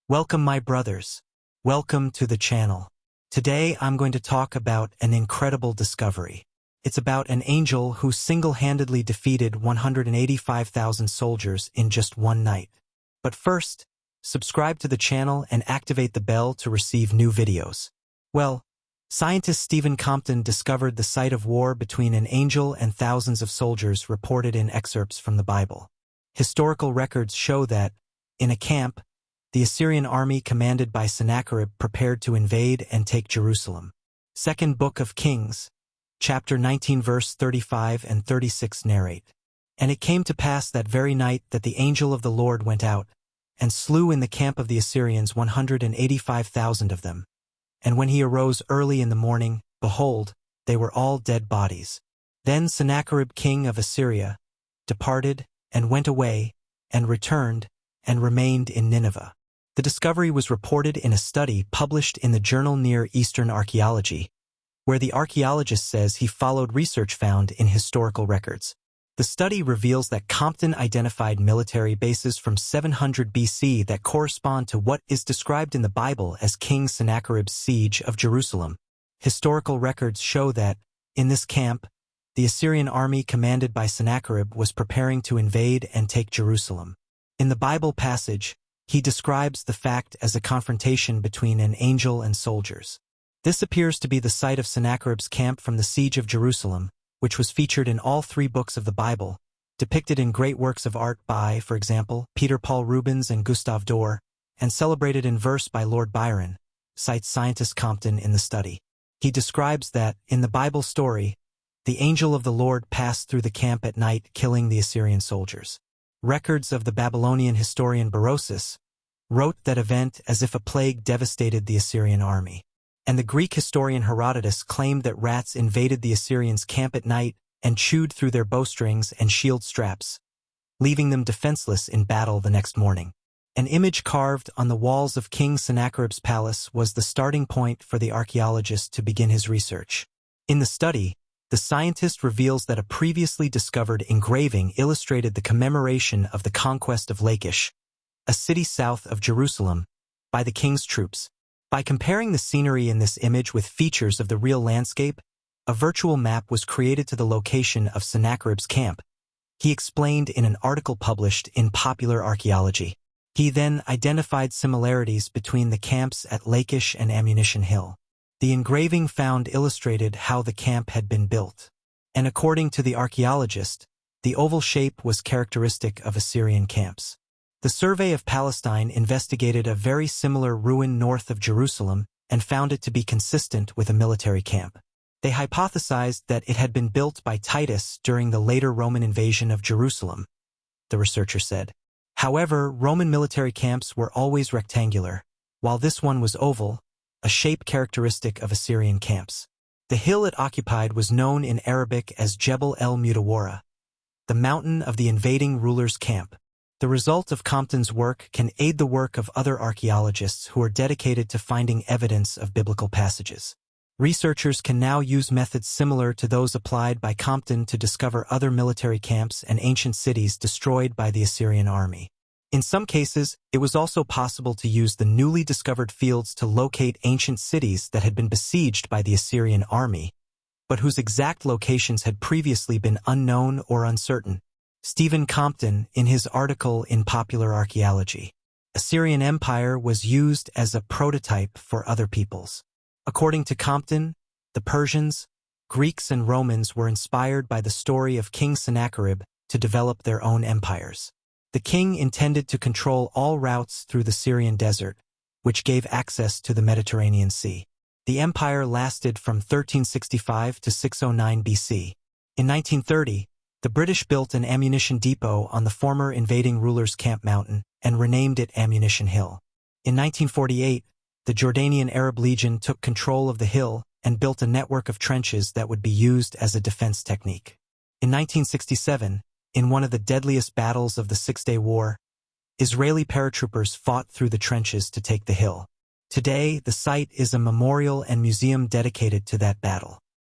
Welcome my brothers. Welcome to the channel. Today I'm going to talk about an incredible discovery. It's about an angel who single-handedly defeated 185,000 soldiers in just one night. But first, subscribe to the channel and activate the bell to receive new videos. Well, scientist Stephen Compton discovered the site of war between an angel and thousands of soldiers reported in excerpts from the Bible. Historical records show that, in a camp, the Assyrian army commanded by Sennacherib prepared to invade and take Jerusalem. Second Book of Kings, chapter 19 verse 35 and 36 narrate. And it came to pass that very night that the angel of the Lord went out, and slew in the camp of the Assyrians 185,000 of them. And when he arose early in the morning, behold, they were all dead bodies. Then Sennacherib king of Assyria departed, and went away, and returned, and remained in Nineveh. The discovery was reported in a study published in the journal Near Eastern Archaeology, where the archaeologist says he followed research found in historical records. The study reveals that Compton identified military bases from 700 BC that correspond to what is described in the Bible as King Sennacherib's siege of Jerusalem. Historical records show that, in this camp, the Assyrian army commanded by Sennacherib was preparing to invade and take Jerusalem. In the Bible passage, he describes the fact as a confrontation between an angel and soldiers. This appears to be the site of Sennacherib's camp from the siege of Jerusalem, which was featured in all three books of the Bible, depicted in great works of art by, for example, Peter Paul Rubens and Gustave Doré, and celebrated in verse by Lord Byron, cites scientist Compton in the study. He describes that, in the Bible story, the angel of the Lord passed through the camp at night, killing the Assyrian soldiers. Records of the Babylonian historian Berosus wrote that event as if a plague devastated the Assyrian army. And the Greek historian Herodotus claimed that rats invaded the Assyrians' camp at night and chewed through their bowstrings and shield straps, leaving them defenseless in battle the next morning. An image carved on the walls of King Sennacherib's palace was the starting point for the archaeologist to begin his research. In the study, the scientist reveals that a previously discovered engraving illustrated the commemoration of the conquest of Lachish, a city south of Jerusalem, by the king's troops. By comparing the scenery in this image with features of the real landscape, a virtual map was created to the location of Sennacherib's camp. He explained in an article published in Popular Archaeology. He then identified similarities between the camps at Lachish and Ammunition Hill. The engraving found illustrated how the camp had been built. And according to the archaeologist, the oval shape was characteristic of Assyrian camps. The Survey of Palestine investigated a very similar ruin north of Jerusalem and found it to be consistent with a military camp. They hypothesized that it had been built by Titus during the later Roman invasion of Jerusalem, the researcher said. However, Roman military camps were always rectangular, while this one was oval, a shape characteristic of Assyrian camps. The hill it occupied was known in Arabic as Jebel el-Mutawara, the mountain of the invading ruler's camp. The result of Compton's work can aid the work of other archaeologists who are dedicated to finding evidence of biblical passages. Researchers can now use methods similar to those applied by Compton to discover other military camps and ancient cities destroyed by the Assyrian army. In some cases, it was also possible to use the newly discovered fields to locate ancient cities that had been besieged by the Assyrian army, but whose exact locations had previously been unknown or uncertain. Stephen Compton, in his article in Popular Archaeology, Assyrian Empire was used as a prototype for other peoples. According to Compton, the Persians, Greeks, and Romans were inspired by the story of King Sennacherib to develop their own empires. The king intended to control all routes through the Syrian desert, which gave access to the Mediterranean Sea. The empire lasted from 1365 to 609 BC. In 1930, the British built an ammunition depot on the former invading ruler's Camp Mountain and renamed it Ammunition Hill. In 1948, the Jordanian Arab Legion took control of the hill and built a network of trenches that would be used as a defense technique. In 1967, in one of the deadliest battles of the Six-Day War, Israeli paratroopers fought through the trenches to take the hill. Today, the site is a memorial and museum dedicated to that battle.